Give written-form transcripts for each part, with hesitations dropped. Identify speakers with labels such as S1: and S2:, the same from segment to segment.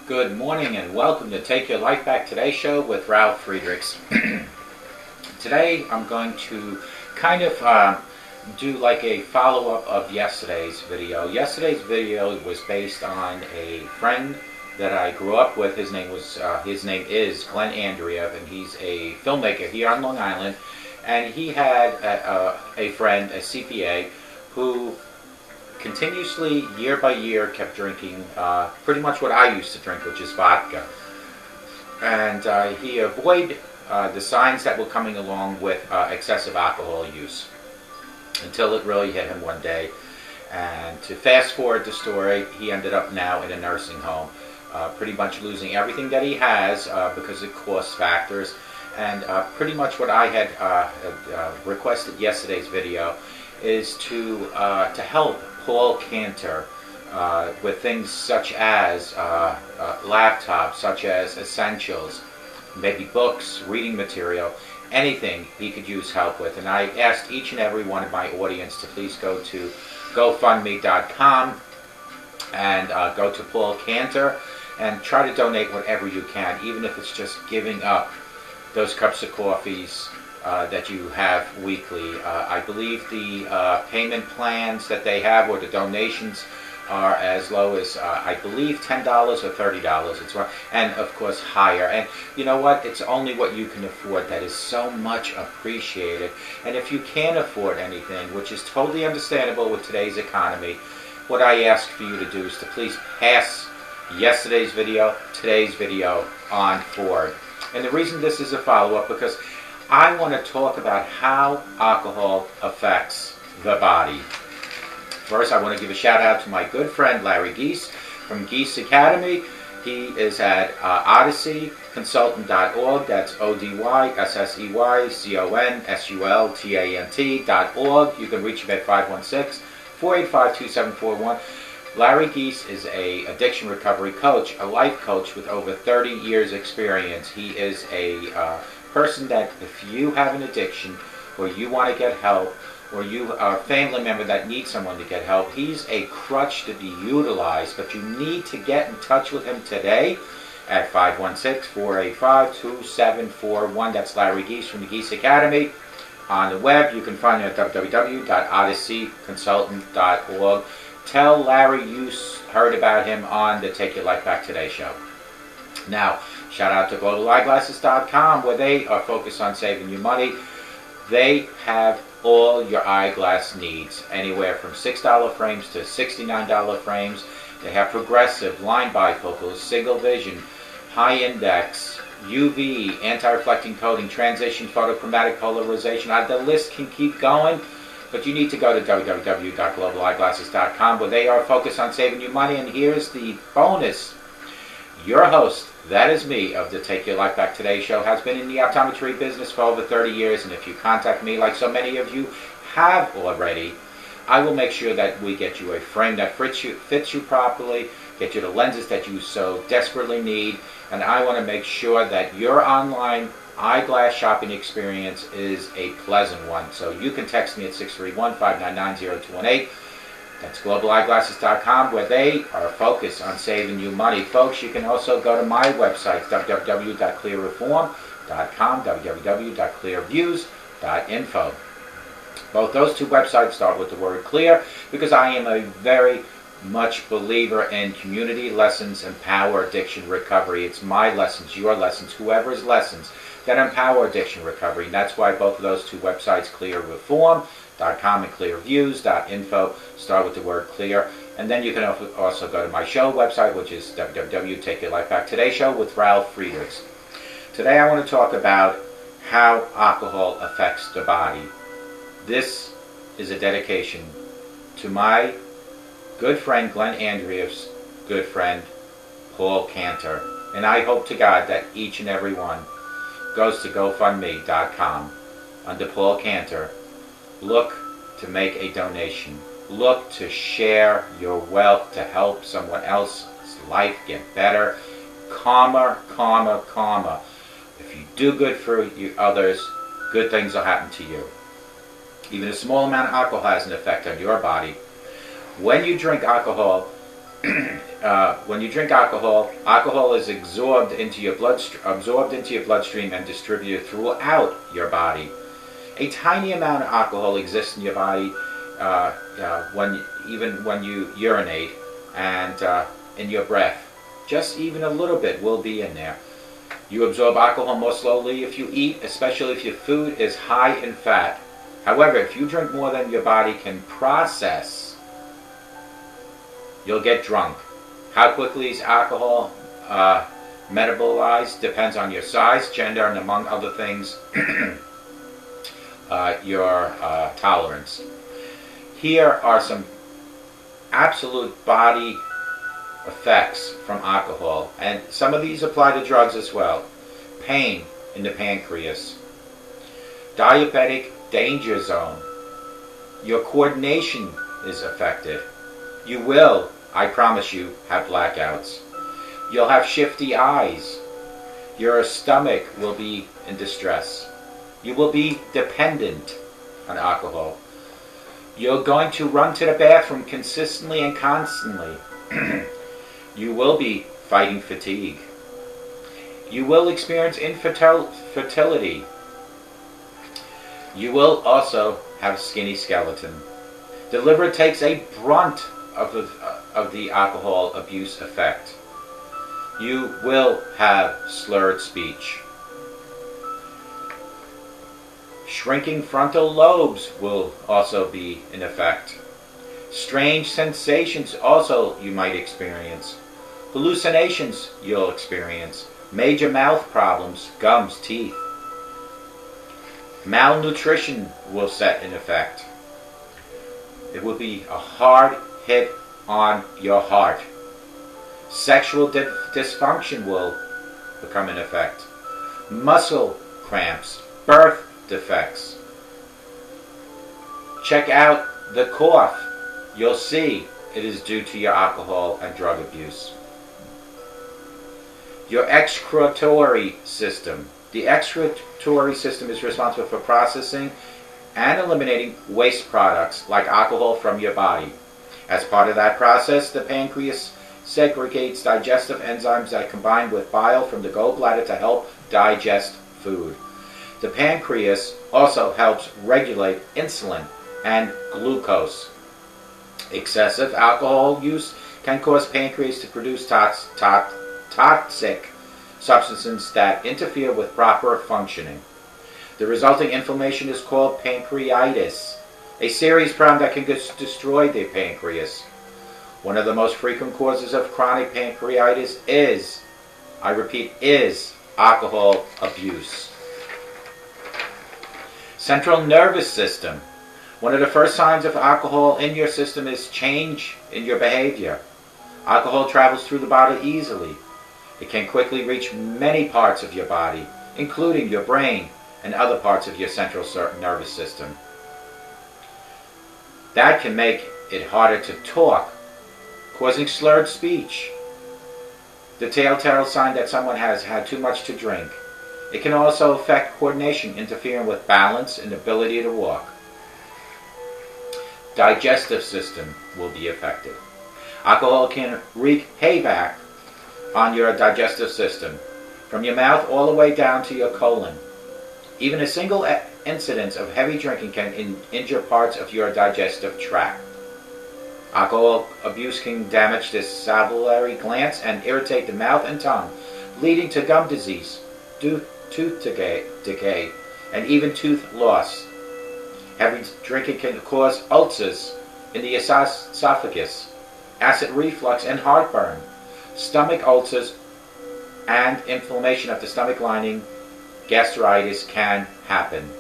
S1: Good morning and welcome to Take Your Life Back Today show with Ralf Friedrichs. Today I'm going to kind of do like a follow-up of yesterday's video. Yesterday's video was based on a friend that I grew up with. His name is Glenn Andreev, and he's a filmmaker here on Long Island. And he had a friend, a CPA, who continuously, year by year, kept drinking pretty much what I used to drink, which is vodka. And he avoided the signs that were coming along with excessive alcohol use until it really hit him one day. And to fast forward the story, he ended up now in a nursing home, pretty much losing everything that he has because of cost factors. And pretty much what I had requested yesterday's video is to help Paul Cantor with things such as laptops, such as essentials, maybe books, reading material, anything he could use help with. And I asked each and every one of my audience to please go to GoFundMe.com and go to Paul Cantor and try to donate whatever you can, even if it's just giving up those cups of coffees that you have weekly. I believe the payment plans that they have, or the donations, are as low as I believe $10 or $30. It's one, and of course higher. And you know what? It's only what you can afford. That is so much appreciated. And if you can't afford anything, which is totally understandable with today's economy, what I ask for you to do is to please pass yesterday's video, today's video on forward. And the reason this is a follow-up, because I want to talk about how alcohol affects the body. First, I want to give a shout out to my good friend Larry Geese from Geese Academy. He is at odysseyconsultant.org. That's odysseyconsultant.org. You can reach him at 516-485-2741. Larry Geese is an addiction recovery coach, a life coach with over 30 years experience. He is a person that if you have an addiction, or you want to get help, or you are a family member that needs someone to get help, he's a crutch to be utilized. But you need to get in touch with him today at 516-485-2741. That's Larry Geese from the Geese Academy. On the web, you can find him at www.odysseyconsultant.org. Tell Larry you heard about him on the Take Your Life Back Today show. Now, shout out to globaleyeglasses.com, where they are focused on saving you money. They have all your eyeglass needs, anywhere from $6 frames to $69 frames. They have progressive, line bifocals, single vision, high index, UV, anti-reflecting coating, transition, photochromatic polarization. The list can keep going, but you need to go to www.globaleyeglasses.com, where they are focused on saving you money. And here's the bonus. Your host, that is me, of the Take Your Life Back Today show, has been in the optometry business for over 30 years. And if you contact me, like so many of you have already, I will make sure that we get you a frame that fits you properly, get you the lenses that you so desperately need. And I want to make sure that your online eyeglass shopping experience is a pleasant one. So you can text me at 631-599-0218. That's globaleyeglasses.com, where they are focused on saving you money. Folks, you can also go to my website, www.clearreform.com, www.clearviews.info. Both those two websites start with the word clear, because I am a very much believer in community lessons, empower addiction recovery. It's my lessons, your lessons, whoever's lessons that empower addiction recovery. And that's why both of those two websites, clearreform.com and clearviews.info, start with the word clear. And then you can also go to my show website, which is www.Take Your Life Back Today show with Ralf Friedrichs. Today I want to talk about how alcohol affects the body. This is a dedication to my good friend Glenn Andreev's good friend Paul Cantor. And I hope to God that each and every one goes to GoFundMe.com under Paul Cantor. Look to make a donation. Look to share your wealth to help someone else's life get better. Karma, karma, karma. If you do good for you others, good things will happen to you. Even a small amount of alcohol has an effect on your body. When you drink alcohol, when you drink alcohol, alcohol is absorbed into your bloodstream and distributed throughout your body. A tiny amount of alcohol exists in your body even when you urinate and in your breath. Just even a little bit will be in there. You absorb alcohol more slowly if you eat, especially if your food is high in fat. However, if you drink more than your body can process, you'll get drunk. How quickly is alcohol metabolized depends on your size, gender, and among other things, your tolerance. Here are some absolute body effects from alcohol, and some of these apply to drugs as well. Pain in the pancreas, diabetic danger zone. Your coordination is affected. You will, I promise you, have blackouts. You'll have shifty eyes. Your stomach will be in distress. You will be dependent on alcohol. You're going to run to the bathroom consistently and constantly. You will be fighting fatigue. You will experience infertility. You will also have a skinny skeleton. The liver takes a brunt of the alcohol abuse effect. You will have slurred speech. Shrinking frontal lobes will also be in effect. Strange sensations also you might experience. Hallucinations you'll experience. Major mouth problems, gums, teeth. Malnutrition will set in effect. It will be a hard hit on your heart. Sexual dysfunction will become in effect. Muscle cramps, birth defects. Check out the cough. You'll see it is due to your alcohol and drug abuse. Your excretory system. The excretory system is responsible for processing and eliminating waste products like alcohol from your body. As part of that process, the pancreas segregates digestive enzymes that combine with bile from the gallbladder to help digest food. The pancreas also helps regulate insulin and glucose. Excessive alcohol use can cause pancreas to produce toxic substances that interfere with proper functioning. The resulting inflammation is called pancreatitis, a serious problem that can destroy the pancreas. One of the most frequent causes of chronic pancreatitis is, I repeat, is alcohol abuse. Central nervous system. One of the first signs of alcohol in your system is change in your behavior. Alcohol travels through the body easily. It can quickly reach many parts of your body, including your brain and other parts of your central nervous system. That can make it harder to talk, causing slurred speech. The telltale sign that someone has had too much to drink. It can also affect coordination, interfering with balance and ability to walk. Digestive system will be affected. Alcohol can wreak havoc on your digestive system, from your mouth all the way down to your colon. Even a single incidence of heavy drinking can injure parts of your digestive tract. Alcohol abuse can damage the salivary glands and irritate the mouth and tongue, leading to gum disease, tooth decay, and even tooth loss. Heavy drinking can cause ulcers in the esophagus, acid reflux, and heartburn. Stomach ulcers and inflammation of the stomach lining, gastritis, can happen.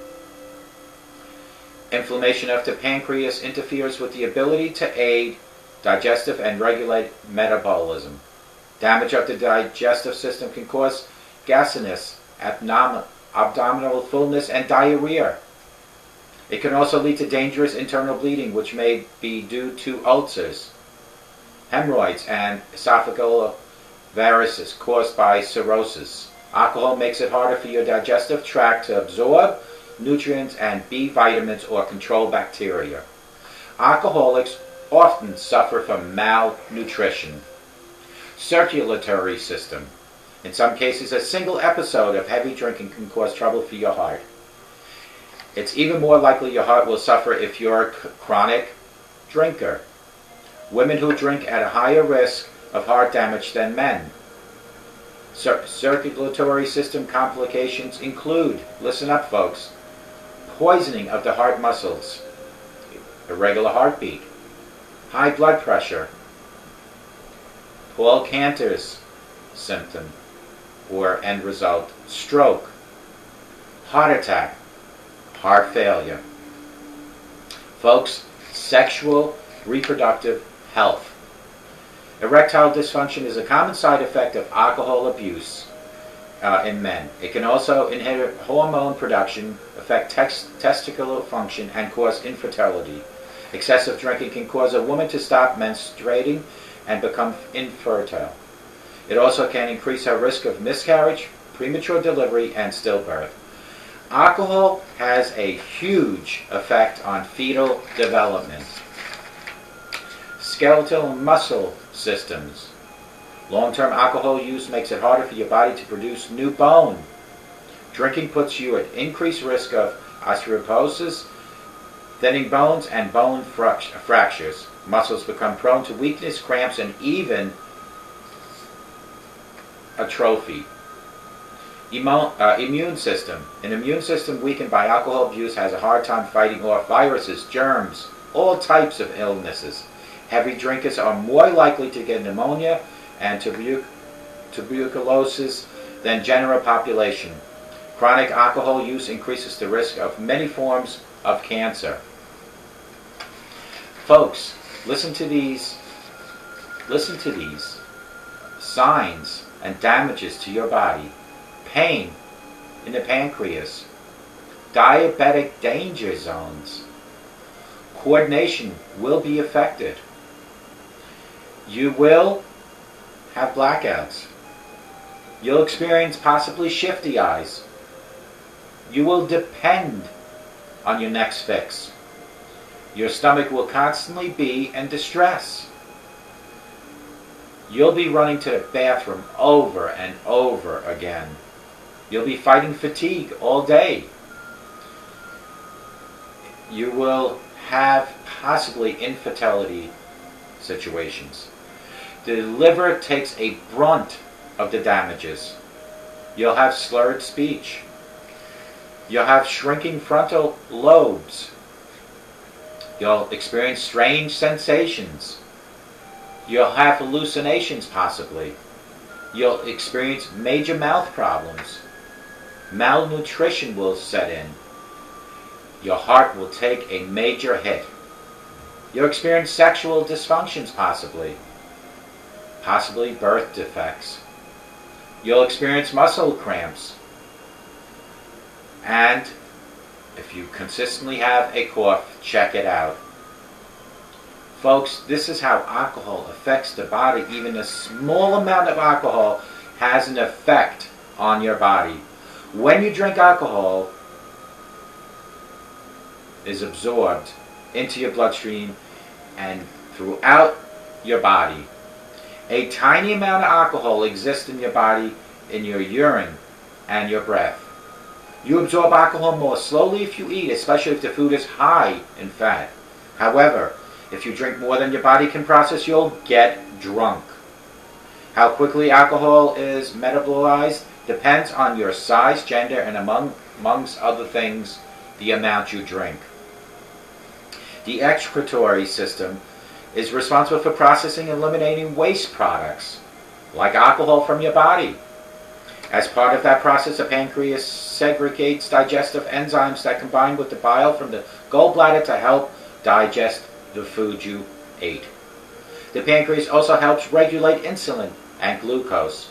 S1: Inflammation of the pancreas interferes with the ability to aid digestive and regulate metabolism. Damage of the digestive system can cause gasiness, abdominal fullness, and diarrhea. It can also lead to dangerous internal bleeding, which may be due to ulcers, hemorrhoids, and esophageal varices caused by cirrhosis. Alcohol makes it harder for your digestive tract to absorb nutrients and B vitamins or control bacteria. Alcoholics often suffer from malnutrition. Circulatory system. In some cases, a single episode of heavy drinking can cause trouble for your heart. It's even more likely your heart will suffer if you're a chronic drinker. Women who drink at a higher risk of heart damage than men. Circulatory system complications include, listen up folks, poisoning of the heart muscles, irregular heartbeat, high blood pressure, Paul Cantor's symptom or end result, stroke, heart attack, heart failure. Folks, sexual reproductive health. Erectile dysfunction is a common side effect of alcohol abuse in men. It can also inhibit hormone production, affect testicular function, and cause infertility. Excessive drinking can cause a woman to stop menstruating and become infertile. It also can increase her risk of miscarriage, premature delivery, and stillbirth. Alcohol has a huge effect on fetal development. Skeletal muscle systems. Long-term alcohol use makes it harder for your body to produce new bone. Drinking puts you at increased risk of osteoporosis, thinning bones, and bone fractures. Muscles become prone to weakness, cramps, and even atrophy. Immune system. An immune system weakened by alcohol abuse has a hard time fighting off viruses, germs, all types of illnesses. Heavy drinkers are more likely to get pneumonia and tuberculosis than general population. Chronic alcohol use increases the risk of many forms of cancer. Folks, listen to these signs and damages to your body. Pain in the pancreas, diabetic danger zones. Coordination will be affected. You will have blackouts. You'll experience possibly shifty eyes. You will depend on your next fix. Your stomach will constantly be in distress. You'll be running to the bathroom over and over again. You'll be fighting fatigue all day. You will have possibly infertility situations. The liver takes a brunt of the damages. You'll have slurred speech. You'll have shrinking frontal lobes. You'll experience strange sensations. You'll have hallucinations possibly. You'll experience major mouth problems. Malnutrition will set in. Your heart will take a major hit. You'll experience sexual dysfunctions possibly birth defects. You'll experience muscle cramps. And if you consistently have a cough, check it out. Folks, this is how alcohol affects the body. Even a small amount of alcohol has an effect on your body. When you drink alcohol, is absorbed into your bloodstream and throughout your body. A tiny amount of alcohol exists in your body, in your urine and your breath. You absorb alcohol more slowly if you eat, especially if the food is high in fat. However, if you drink more than your body can process, you'll get drunk. How quickly alcohol is metabolized depends on your size, gender, and amongst other things, the amount you drink. The excretory system is responsible for processing and eliminating waste products, like alcohol, from your body. As part of that process, the pancreas segregates digestive enzymes that combine with the bile from the gallbladder to help digest the food you ate. The pancreas also helps regulate insulin and glucose.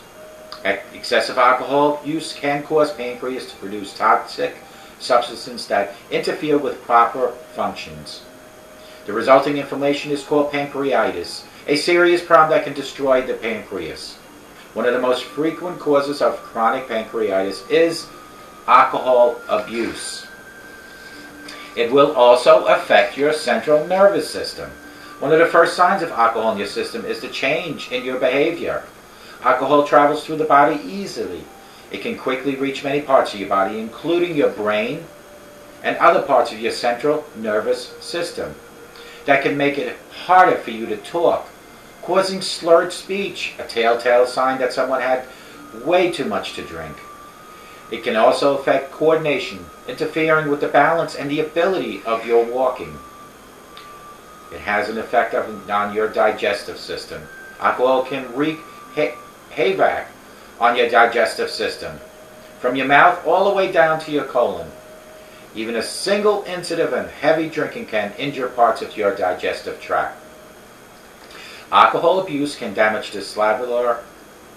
S1: Excessive alcohol use can cause pancreas to produce toxic substances that interfere with proper functions. The resulting inflammation is called pancreatitis, a serious problem that can destroy the pancreas. One of the most frequent causes of chronic pancreatitis is alcohol abuse. It will also affect your central nervous system. One of the first signs of alcohol in your system is the change in your behavior. Alcohol travels through the body easily. It can quickly reach many parts of your body, including your brain and other parts of your central nervous system. That can make it harder for you to talk, causing slurred speech, a telltale sign that someone had way too much to drink. It can also affect coordination, interfering with the balance and the ability of your walking. It has an effect on your digestive system. Alcohol can wreak havoc on your digestive system, from your mouth all the way down to your colon. Even a single incident of heavy drinking can injure parts of your digestive tract. Alcohol abuse can damage the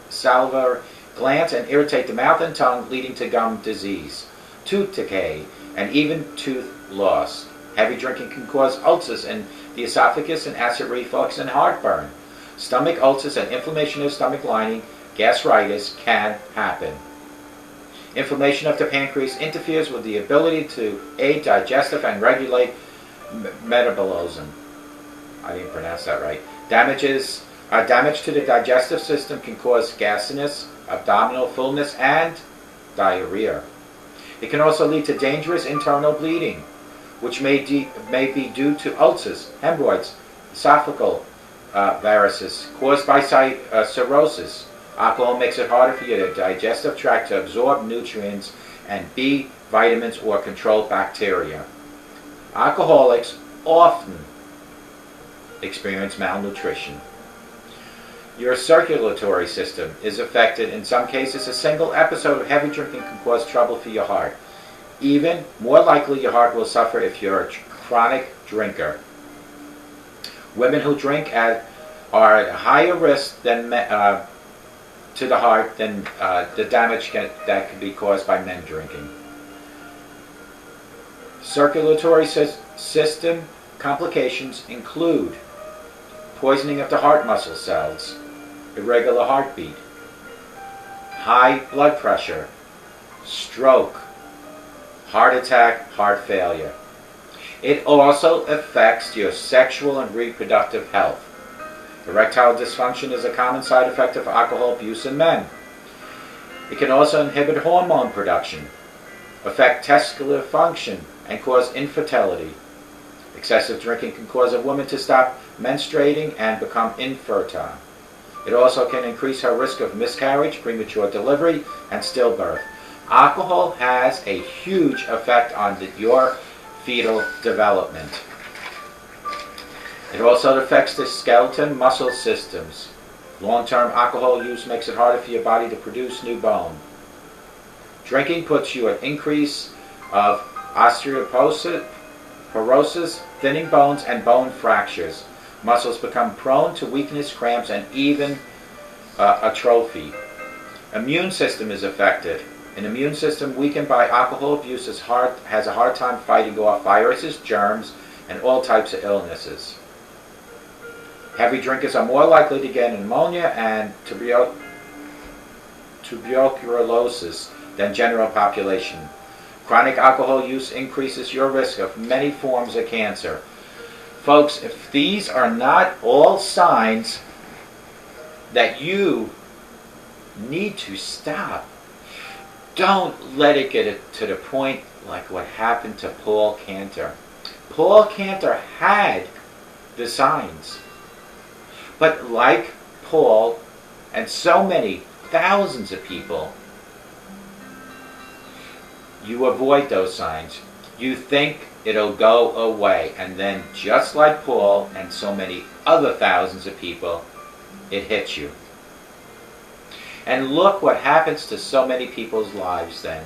S1: salivary glands and irritate the mouth and tongue, leading to gum disease, tooth decay, and even tooth loss. Heavy drinking can cause ulcers in the esophagus and acid reflux and heartburn. Stomach ulcers and inflammation of the stomach lining, gastritis, can happen. Inflammation of the pancreas interferes with the ability to aid digestive and regulate metabolism. I didn't pronounce that right. Damage to the digestive system can cause gasiness, abdominal fullness, and diarrhea. It can also lead to dangerous internal bleeding, which may be due to ulcers, hemorrhoids, esophageal varices caused by cirrhosis. Alcohol makes it harder for your digestive tract to absorb nutrients and B vitamins or control bacteria. Alcoholics often experience malnutrition. Your circulatory system is affected. In some cases, a single episode of heavy drinking can cause trouble for your heart. Even more likely, your heart will suffer if you're a chronic drinker. Women who drink are at higher risk than to the heart than the damage that can be caused by men drinking. Circulatory system complications include poisoning of the heart muscle cells, irregular heartbeat, high blood pressure, stroke, heart attack, heart failure. It also affects your sexual and reproductive health. Erectile dysfunction is a common side effect of alcohol abuse in men. It can also inhibit hormone production, affect testicular function, and cause infertility. Excessive drinking can cause a woman to stop menstruating and become infertile. It also can increase her risk of miscarriage, premature delivery, and stillbirth. Alcohol has a huge effect on your fetal development. It also affects the skeleton muscle systems. Long-term alcohol use makes it harder for your body to produce new bone. Drinking puts you at increase of osteoporosis, thinning bones, and bone fractures. Muscles become prone to weakness, cramps, and even atrophy. Immune system is affected. An immune system weakened by alcohol abuse has a hard time fighting off viruses, germs, and all types of illnesses. Heavy drinkers are more likely to get pneumonia and tuberculosis than general population. Chronic alcohol use increases your risk of many forms of cancer. Folks, if these are not all signs that you need to stop, don't let it get to the point like what happened to Paul Cantor. Paul Cantor had the signs. But like Paul and so many thousands of people, you avoid those signs. You think it'll go away. And then just like Paul and so many other thousands of people, it hits you. And look what happens to so many people's lives then.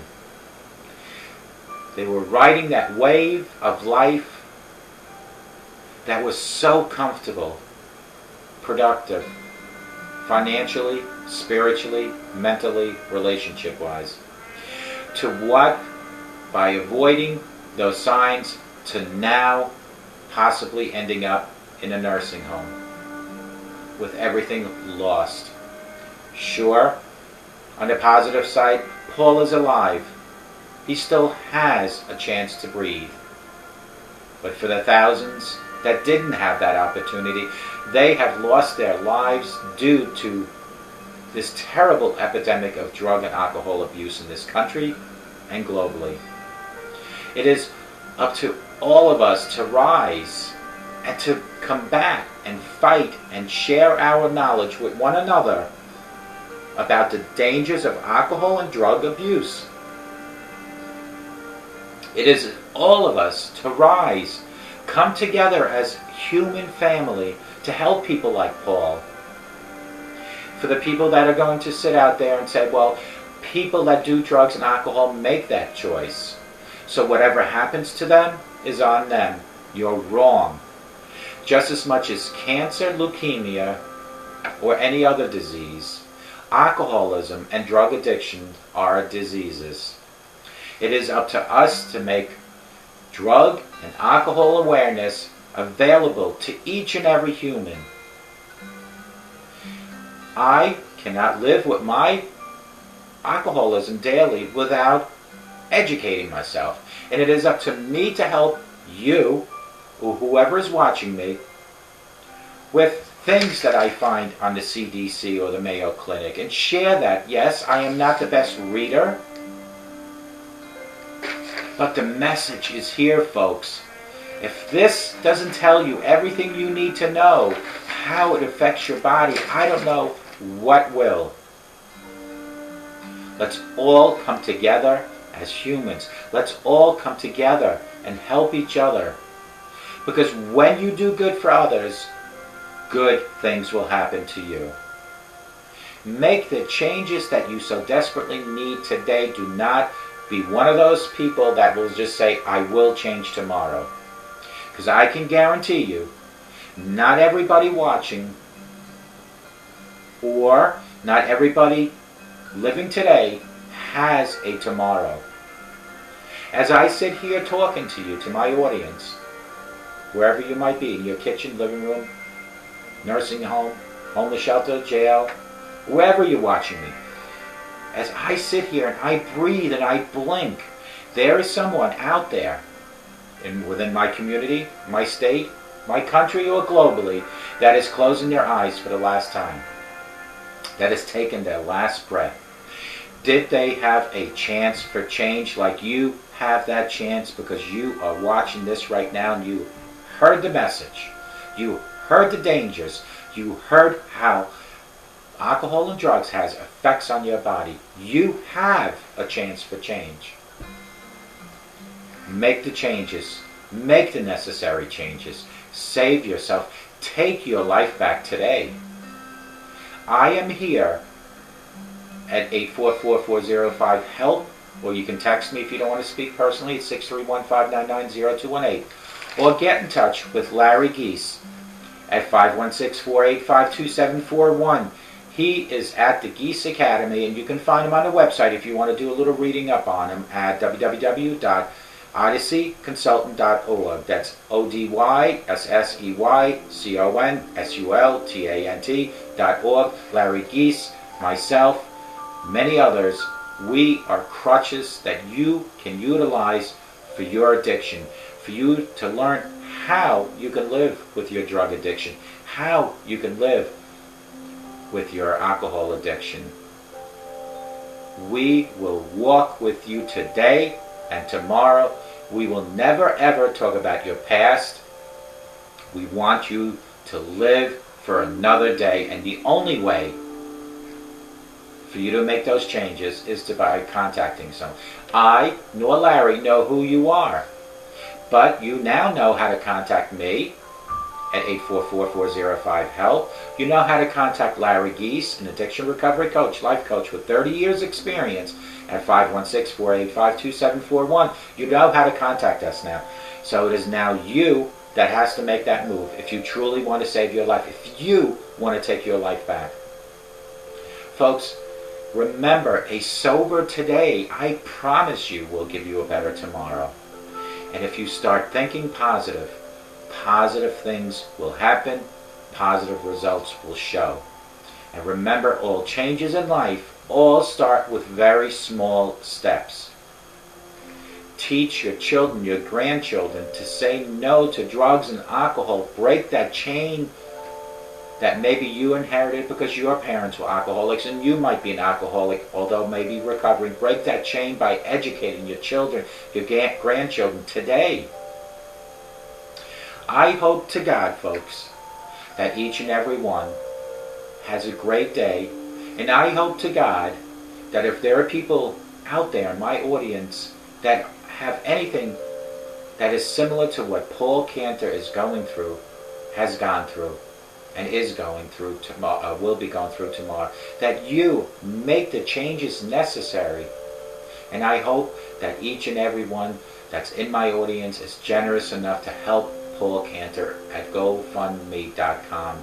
S1: They were riding that wave of life that was so comfortable, productive, financially, spiritually, mentally, relationship-wise. To what? By avoiding those signs, to now possibly ending up in a nursing home with everything lost. Sure, on the positive side, Paul is alive. He still has a chance to breathe. But for the thousands that didn't have that opportunity. They have lost their lives due to this terrible epidemic of drug and alcohol abuse in this country and globally. It is up to all of us to rise and to combat and fight and share our knowledge with one another about the dangers of alcohol and drug abuse. It is all of us to rise, come together as human family to help people like Paul. For the people that are going to sit out there and say, well, people that do drugs and alcohol make that choice, so whatever happens to them is on them. You're wrong. Just as much as cancer, leukemia, or any other disease, alcoholism and drug addiction are diseases. It is up to us to make drug and alcohol awareness available to each and every human. I cannot live with my alcoholism daily without educating myself. And it is up to me to help you, or whoever is watching me, with things that I find on the CDC or the Mayo Clinic, and share that. Yes, I am not the best reader, but the message is here, folks. If this doesn't tell you everything you need to know, how it affects your body, I don't know what will. Let's all come together as humans. Let's all come together and help each other. Because when you do good for others, good things will happen to you. Make the changes that you so desperately need today. Do not be one of those people that will just say, I will change tomorrow. Because I can guarantee you, not everybody watching or not everybody living today has a tomorrow. As I sit here talking to you, to my audience, wherever you might be, in your kitchen, living room, nursing home, homeless shelter, jail, wherever you're watching me, as I sit here and I breathe and I blink, there is someone out there within my community, my state, my country, or globally, that is closing their eyes for the last time, that has taken their last breath. Did they have a chance for change like you have that chance, because you are watching this right now and you heard the message, you heard the dangers, you heard how alcohol and drugs has effects on your body. You have a chance for change. Make the changes. Make the necessary changes. Save yourself. Take your life back today. I am here at 844-405-HELP, or you can text me if you don't want to speak personally at 631-599-0218, or get in touch with Larry Geese at 516-485-2741. He is at the Geese Academy, and you can find him on the website if you want to do a little reading up on him at www.odysseyconsultant.org. That's ODYSSEYCONSULTANT.org. Larry Geese, myself, many others, we are crutches that you can utilize for your addiction, for you to learn how you can live with your drug addiction, how you can live with your alcohol addiction. We will walk with you today and tomorrow. We will never ever talk about your past. We want you to live for another day, and the only way for you to make those changes is by contacting someone. I nor Larry know who you are, but you now know how to contact me at 844-405-HELP. You know how to contact Larry Geese, an addiction recovery coach, life coach with 30 years experience, at 516-485-2741. You know how to contact us now. So it is now you that has to make that move if you truly want to save your life, if you want to take your life back. Folks, remember, a sober today, I promise you, will give you a better tomorrow. And if you start thinking positive, positive things will happen, positive results will show. And remember, all changes in life all start with very small steps. teach your children, your grandchildren, to say no to drugs and alcohol. Break that chain that maybe you inherited because your parents were alcoholics and you might be an alcoholic, although maybe recovering. Break that chain by educating your children, your grandchildren today. I hope to God, folks, that each and every one has a great day. And I hope to God that if there are people out there in my audience that have anything that is similar to what Paul Cantor is going through, has gone through, and is going through tomorrow, will be going through tomorrow, that you make the changes necessary. And I hope that each and every one that's in my audience is generous enough to help Paul Cantor at GoFundMe.com.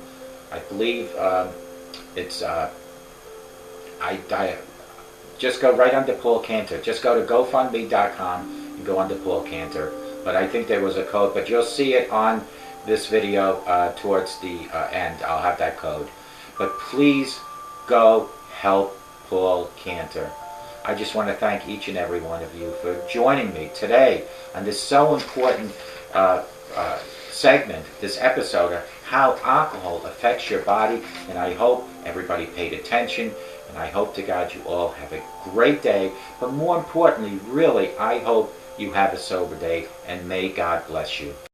S1: I believe it's just go right under Paul Cantor. Just go to GoFundMe.com and go under Paul Cantor. But I think there was a code, but you'll see it on this video towards the end. I'll have that code. But please go help Paul Cantor. I just want to thank each and every one of you for joining me today on this so important segment, this episode of how alcohol affects your body. And I hope everybody paid attention. And I hope to God you all have a great day. But more importantly, really, I hope you have a sober day. And may God bless you.